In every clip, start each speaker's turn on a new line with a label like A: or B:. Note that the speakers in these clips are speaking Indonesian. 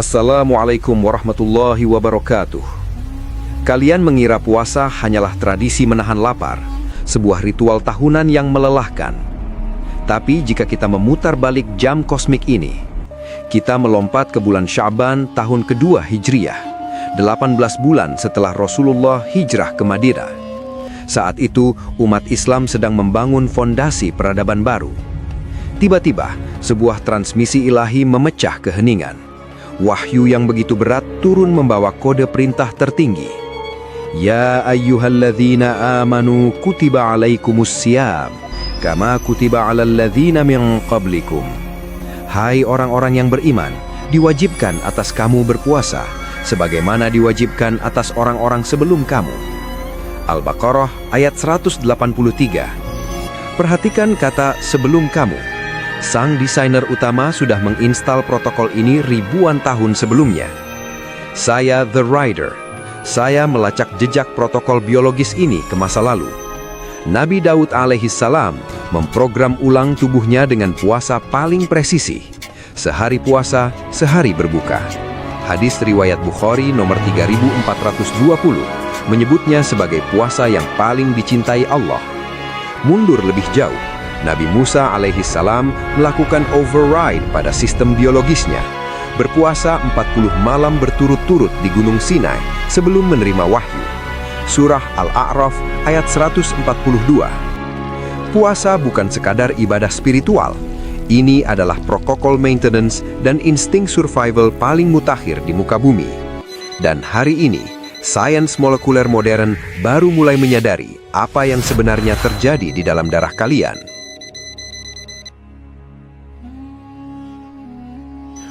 A: Assalamualaikum warahmatullahi wabarakatuh. Kalian mengira puasa hanyalah tradisi menahan lapar, sebuah ritual tahunan yang melelahkan. Tapi jika kita memutar balik jam kosmik ini, kita melompat ke bulan Sya'ban tahun kedua Hijriyah, 18 bulan setelah Rasulullah hijrah ke Madinah. Saat itu, umat Islam sedang membangun fondasi peradaban baru. Tiba-tiba, sebuah transmisi ilahi memecah keheningan. Wahyu yang begitu berat turun membawa kode perintah tertinggi. Ya ayyuhalladzina amanu kutiba alaikumus siyam, kama kutiba alal ladzina min qablikum. Hai orang-orang yang beriman, diwajibkan atas kamu berpuasa, sebagaimana diwajibkan atas orang-orang sebelum kamu. Al-Baqarah ayat 183. Perhatikan kata sebelum kamu. Sang desainer utama sudah menginstal protokol ini ribuan tahun sebelumnya. Saya The Rider. Saya melacak jejak protokol biologis ini ke masa lalu. Nabi Daud alaihissalam memprogram ulang tubuhnya dengan puasa paling presisi. Sehari puasa, sehari berbuka. Hadis riwayat Bukhari nomor 3420 menyebutnya sebagai puasa yang paling dicintai Allah. Mundur lebih jauh, Nabi Musa alaihissalam melakukan override pada sistem biologisnya, berpuasa 40 malam berturut-turut di Gunung Sinai sebelum menerima wahyu. Surah Al-A'raf ayat 142. Puasa bukan sekadar ibadah spiritual. Ini adalah protokol maintenance dan insting survival paling mutakhir di muka bumi. Dan hari ini, sains molekuler modern baru mulai menyadari apa yang sebenarnya terjadi di dalam darah kalian.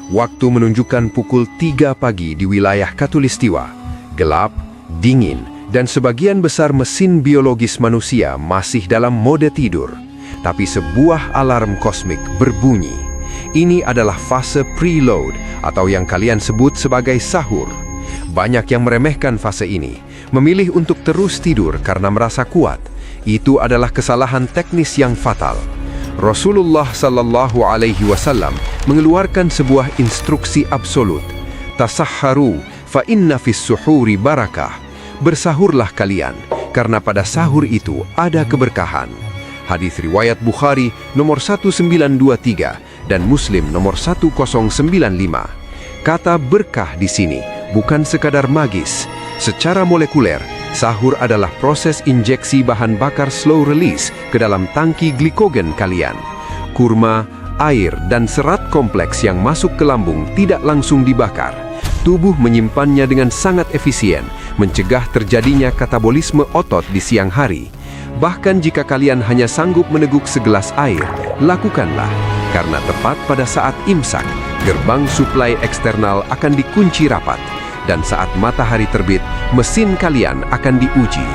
A: Waktu menunjukkan pukul 3 pagi di wilayah Khatulistiwa. Gelap, dingin, dan sebagian besar mesin biologis manusia masih dalam mode tidur. Tapi sebuah alarm kosmik berbunyi. Ini adalah fase preload atau yang kalian sebut sebagai sahur. Banyak yang meremehkan fase ini, memilih untuk terus tidur karena merasa kuat. Itu adalah kesalahan teknis yang fatal. Rasulullah sallallahu alaihi wasallam mengeluarkan sebuah instruksi absolut. Tasahharu fa inna fis suhuri barakah. Bersahurlah kalian, karena pada sahur itu ada keberkahan. Hadis riwayat Bukhari nomor 1923 dan Muslim nomor 1095. Kata berkah di sini bukan sekadar magis. Secara molekuler, sahur adalah proses injeksi bahan bakar slow release ke dalam tangki glikogen kalian. Kurma, air, dan serat kompleks yang masuk ke lambung tidak langsung dibakar. Tubuh menyimpannya dengan sangat efisien, mencegah terjadinya katabolisme otot di siang hari. Bahkan jika kalian hanya sanggup meneguk segelas air, lakukanlah. Karena tepat pada saat imsak, gerbang suplai eksternal akan dikunci rapat. Dan saat matahari terbit, mesin kalian akan diuji.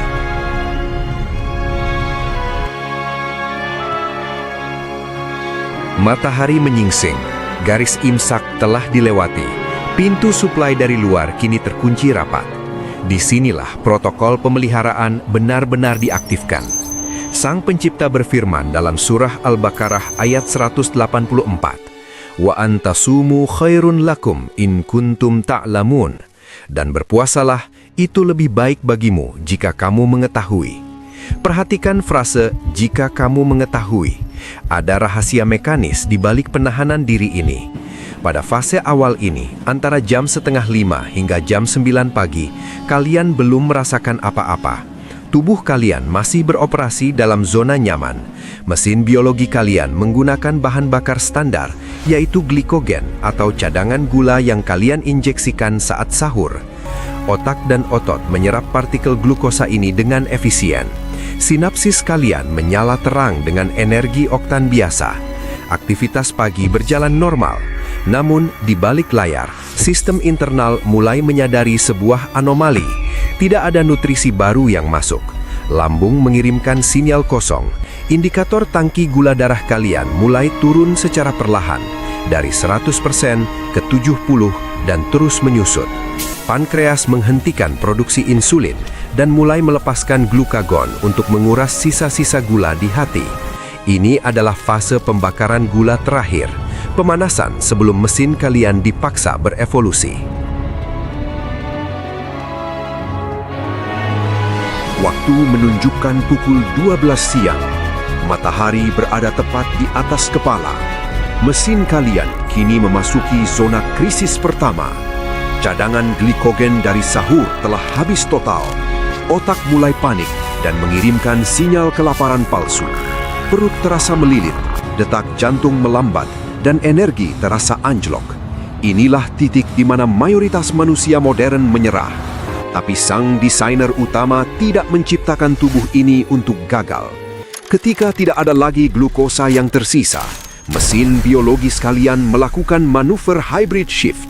A: Matahari menyingsing, garis imsak telah dilewati. Pintu suplai dari luar kini terkunci rapat. Disinilah protokol pemeliharaan benar-benar diaktifkan. Sang Pencipta berfirman dalam surah Al-Baqarah ayat 184. Wa antasumu khairun lakum in kuntum ta'lamun. Dan berpuasalah, itu lebih baik bagimu jika kamu mengetahui. Perhatikan frase jika kamu mengetahui. Ada rahasia mekanis di balik penahanan diri ini. Pada fase awal ini, antara jam 4:30 hingga jam 9 pagi, kalian belum merasakan apa-apa. Tubuh kalian masih beroperasi dalam zona nyaman. Mesin biologi kalian menggunakan bahan bakar standar, yaitu glikogen atau cadangan gula yang kalian injeksikan saat sahur. Otak dan otot menyerap partikel glukosa ini dengan efisien. Sinapsis kalian menyala terang dengan energi oktan biasa. Aktivitas pagi berjalan normal. Namun, di balik layar, sistem internal mulai menyadari sebuah anomali. Tidak ada nutrisi baru yang masuk. Lambung mengirimkan sinyal kosong. Indikator tangki gula darah kalian mulai turun secara perlahan, dari 100% ke 70% dan terus menyusut. Pankreas menghentikan produksi insulin dan mulai melepaskan glukagon untuk menguras sisa-sisa gula di hati. Ini adalah fase pembakaran gula terakhir. Pemanasan sebelum mesin kalian dipaksa berevolusi. Waktu menunjukkan pukul 12 siang. Matahari berada tepat di atas kepala. Mesin kalian kini memasuki zona krisis pertama. Cadangan glikogen dari sahur telah habis total. Otak mulai panik dan mengirimkan sinyal kelaparan palsu. Perut terasa melilit, detak jantung melambat, dan energi terasa anjlok. Inilah titik di mana mayoritas manusia modern menyerah. Tapi sang desainer utama tidak menciptakan tubuh ini untuk gagal. Ketika tidak ada lagi glukosa yang tersisa, mesin biologis kalian melakukan manuver hybrid shift.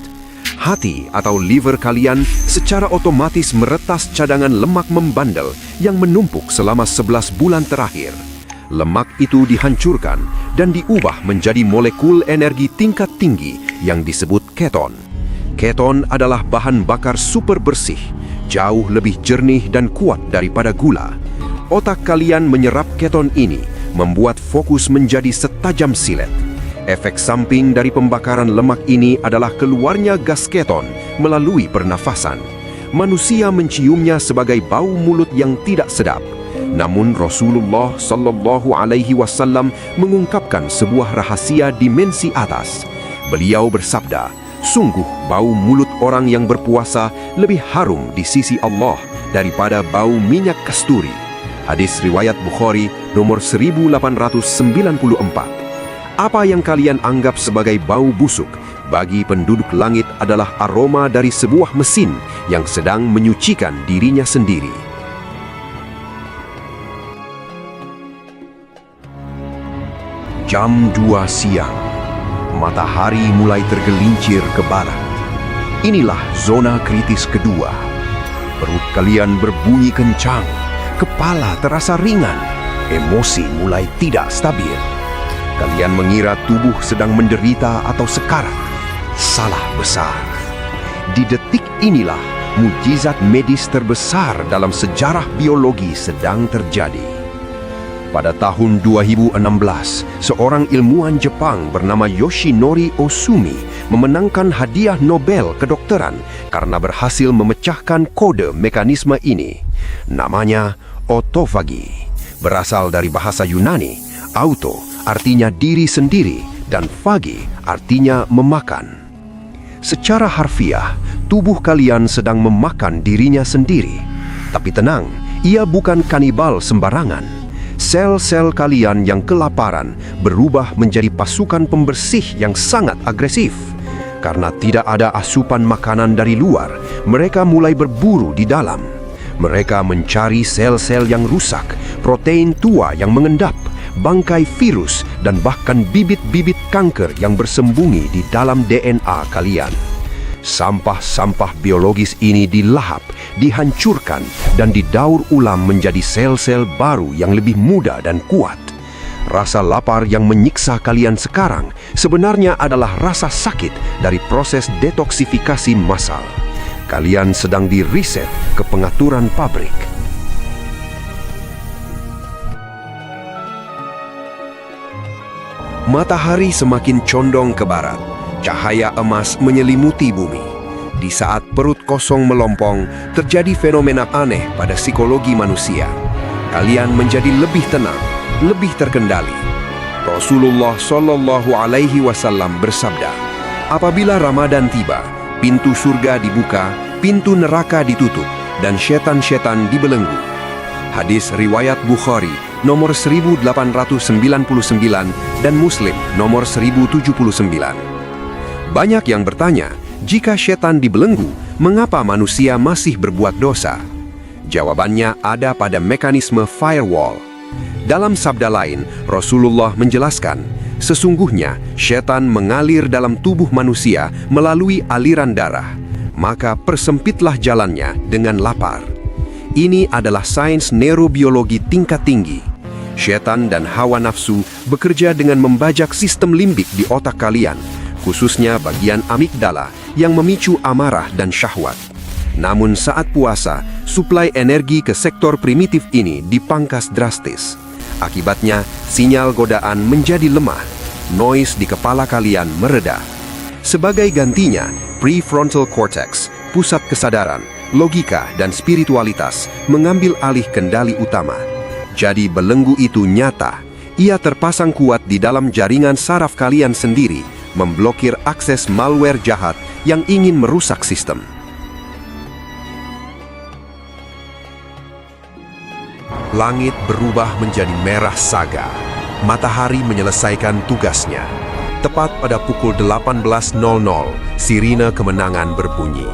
A: Hati atau liver kalian secara otomatis meretas cadangan lemak membandel yang menumpuk selama 11 bulan terakhir. Lemak itu dihancurkan dan diubah menjadi molekul energi tingkat tinggi yang disebut keton. Keton adalah bahan bakar super bersih, jauh lebih jernih dan kuat daripada gula. Otak kalian menyerap keton ini, membuat fokus menjadi setajam silet. Efek samping dari pembakaran lemak ini adalah keluarnya gas keton melalui pernafasan. Manusia menciumnya sebagai bau mulut yang tidak sedap. Namun Rasulullah Shallallahu Alaihi Wasallam mengungkapkan sebuah rahasia dimensi atas. Beliau bersabda, sungguh bau mulut orang yang berpuasa lebih harum di sisi Allah daripada bau minyak kasturi. Hadis riwayat Bukhari nomor 1894. Apa yang kalian anggap sebagai bau busuk, bagi penduduk langit adalah aroma dari sebuah mesin yang sedang menyucikan dirinya sendiri. Jam 2 siang, matahari mulai tergelincir ke barat. Inilah zona kritis kedua. Perut kalian berbunyi kencang, kepala terasa ringan, emosi mulai tidak stabil. Kalian mengira tubuh sedang menderita atau sekarat. Salah besar. Di detik inilah mukjizat medis terbesar dalam sejarah biologi sedang terjadi. Pada tahun 2016, seorang ilmuwan Jepang bernama Yoshinori Ohsumi memenangkan hadiah Nobel kedokteran karena berhasil memecahkan kode mekanisme ini. Namanya autofagi, berasal dari bahasa Yunani. Auto artinya diri sendiri dan fagi artinya memakan. Secara harfiah, tubuh kalian sedang memakan dirinya sendiri. Tapi tenang, ia bukan kanibal sembarangan. Sel-sel kalian yang kelaparan berubah menjadi pasukan pembersih yang sangat agresif. Karena tidak ada asupan makanan dari luar, mereka mulai berburu di dalam. Mereka mencari sel-sel yang rusak, protein tua yang mengendap, bangkai virus, dan bahkan bibit-bibit kanker yang bersembunyi di dalam DNA kalian. Sampah-sampah biologis ini dilahap, dihancurkan, dan didaur ulang menjadi sel-sel baru yang lebih muda dan kuat. Rasa lapar yang menyiksa kalian sekarang sebenarnya adalah rasa sakit dari proses detoksifikasi massal. Kalian sedang di-reset ke pengaturan pabrik. Matahari semakin condong ke barat. Cahaya emas menyelimuti bumi. Di saat perut kosong melompong, terjadi fenomena aneh pada psikologi manusia. Kalian menjadi lebih tenang, lebih terkendali. Rasulullah Shallallahu Alaihi Wasallam bersabda, apabila Ramadan tiba, pintu surga dibuka, pintu neraka ditutup, dan setan-setan dibelenggu. Hadis riwayat Bukhari nomor 1899 dan Muslim nomor 1079. Banyak yang bertanya, jika setan dibelenggu, mengapa manusia masih berbuat dosa? Jawabannya ada pada mekanisme firewall. Dalam sabda lain, Rasulullah menjelaskan, sesungguhnya setan mengalir dalam tubuh manusia melalui aliran darah. Maka persempitlah jalannya dengan lapar. Ini adalah sains neurobiologi tingkat tinggi. Setan dan hawa nafsu bekerja dengan membajak sistem limbik di otak kalian, khususnya bagian amigdala yang memicu amarah dan syahwat. Namun saat puasa, suplai energi ke sektor primitif ini dipangkas drastis. Akibatnya, sinyal godaan menjadi lemah.
B: noise di kepala kalian mereda. Sebagai gantinya, prefrontal cortex, pusat kesadaran, logika, dan spiritualitas mengambil alih kendali utama. Jadi belenggu itu nyata. Ia terpasang kuat di dalam jaringan saraf kalian sendiri, memblokir akses malware jahat yang ingin merusak sistem. Langit berubah menjadi merah saga. Matahari menyelesaikan tugasnya. Tepat pada pukul 18.00, sirine kemenangan berbunyi.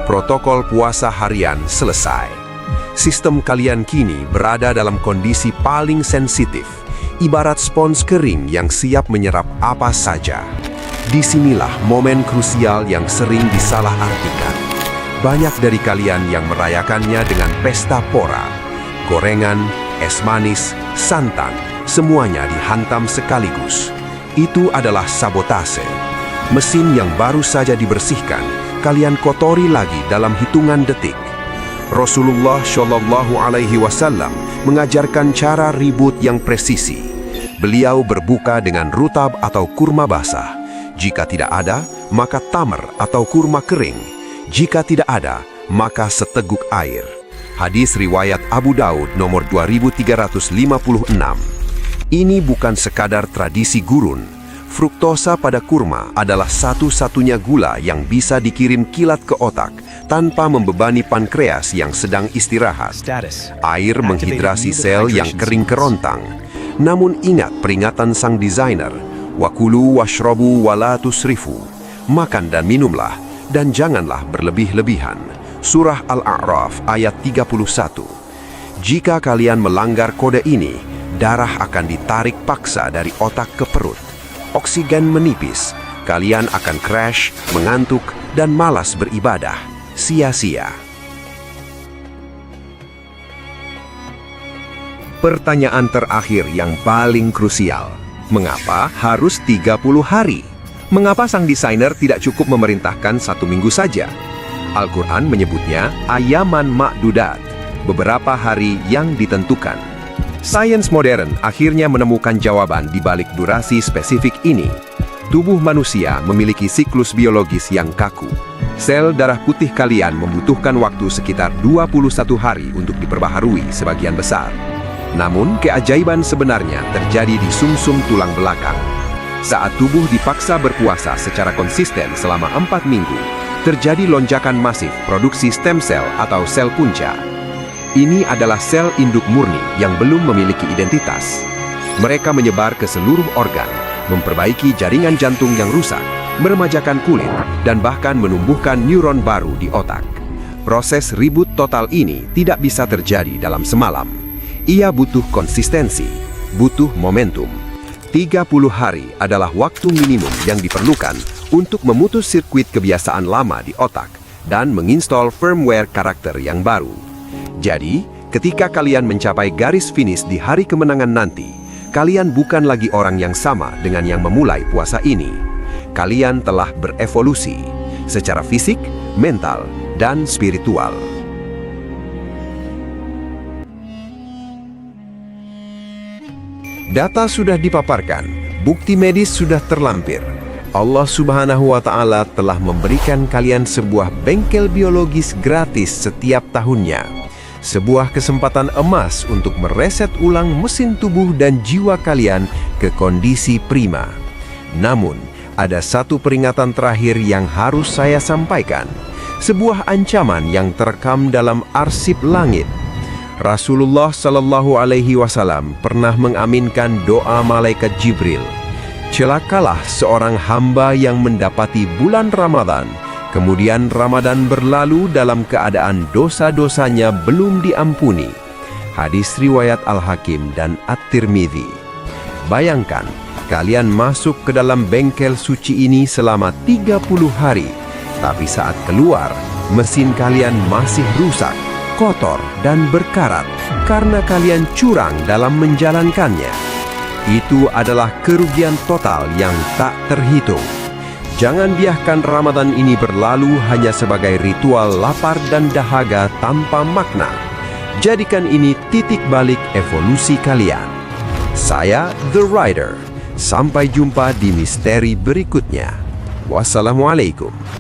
B: Protokol puasa harian selesai. Sistem kalian kini berada dalam kondisi paling sensitif, ibarat spons kering yang siap menyerap apa saja. Disinilah momen krusial yang sering disalahartikan. Banyak dari kalian yang merayakannya dengan pesta pora. Gorengan, es manis, santan, semuanya dihantam sekaligus. Itu adalah sabotase. Mesin yang baru saja dibersihkan, kalian kotori lagi dalam hitungan detik. Rasulullah Shallallahu Alaihi Wasallam mengajarkan cara reboot yang presisi. Beliau berbuka dengan rutab atau kurma basah. Jika tidak ada, maka tamar atau kurma kering. Jika tidak ada, maka seteguk air. Hadis riwayat Abu Daud nomor 2356. Ini bukan sekadar tradisi gurun. Fruktosa pada kurma adalah satu-satunya gula yang bisa dikirim kilat ke otak tanpa membebani pankreas yang sedang istirahat. Air menghidrasi sel yang kering kerontang. Namun ingat peringatan sang desainer, wakulu washrobu wala tusrifu. Makan dan minumlah, dan janganlah berlebih-lebihan. Surah Al-A'raf ayat 31. Jika kalian melanggar kode ini, darah akan ditarik paksa dari otak ke perut. Oksigen menipis, kalian akan crash, mengantuk, dan malas beribadah. Sia-sia. Pertanyaan terakhir yang paling krusial. Mengapa harus 30 hari? Mengapa sang desainer tidak cukup memerintahkan 1 minggu saja? Al-Quran menyebutnya ayaman ma'dudat, beberapa hari yang ditentukan. Sains modern akhirnya menemukan jawaban di balik durasi spesifik ini. Tubuh manusia memiliki siklus biologis yang kaku. Sel darah putih kalian membutuhkan waktu sekitar 21 hari untuk diperbaharui sebagian besar. Namun, keajaiban sebenarnya terjadi di sumsum tulang belakang. Saat tubuh dipaksa berpuasa secara konsisten selama 4 minggu, terjadi lonjakan masif produksi stem cell atau sel punca. Ini adalah sel induk murni yang belum memiliki identitas. Mereka menyebar ke seluruh organ, memperbaiki jaringan jantung yang rusak, meremajakan kulit, dan bahkan menumbuhkan neuron baru di otak. Proses reboot total ini tidak bisa terjadi dalam semalam. Ia butuh konsistensi, butuh momentum. 30 hari adalah waktu minimum yang diperlukan untuk memutus sirkuit kebiasaan lama di otak dan menginstal firmware karakter yang baru. Jadi, ketika kalian mencapai garis finish di hari kemenangan nanti, kalian bukan lagi orang yang sama dengan yang memulai puasa ini. Kalian telah berevolusi secara fisik, mental, dan spiritual. Data sudah dipaparkan, bukti medis sudah terlampir. Allah Subhanahu wa Ta'ala telah memberikan kalian sebuah bengkel biologis gratis setiap tahunnya. Sebuah kesempatan emas untuk mereset ulang mesin tubuh dan jiwa kalian ke kondisi prima. Namun, ada satu peringatan terakhir yang harus saya sampaikan. Sebuah ancaman yang terekam dalam arsip langit. Rasulullah Shallallahu Alaihi Wasallam pernah mengaminkan doa malaikat Jibril. Celakalah seorang hamba yang mendapati bulan Ramadan, kemudian Ramadan berlalu dalam keadaan dosa-dosanya belum diampuni. Hadis riwayat Al-Hakim dan At-Tirmidzi. Bayangkan, kalian masuk ke dalam bengkel suci ini selama 30 hari, tapi saat keluar, mesin kalian masih rusak, kotor, dan berkarat karena kalian curang dalam menjalankannya. Itu adalah kerugian total yang tak terhitung. Jangan biarkan Ramadan ini berlalu hanya sebagai ritual lapar dan dahaga tanpa makna. Jadikan ini titik balik evolusi kalian. Saya The Rider. Sampai jumpa di misteri berikutnya. Wassalamualaikum.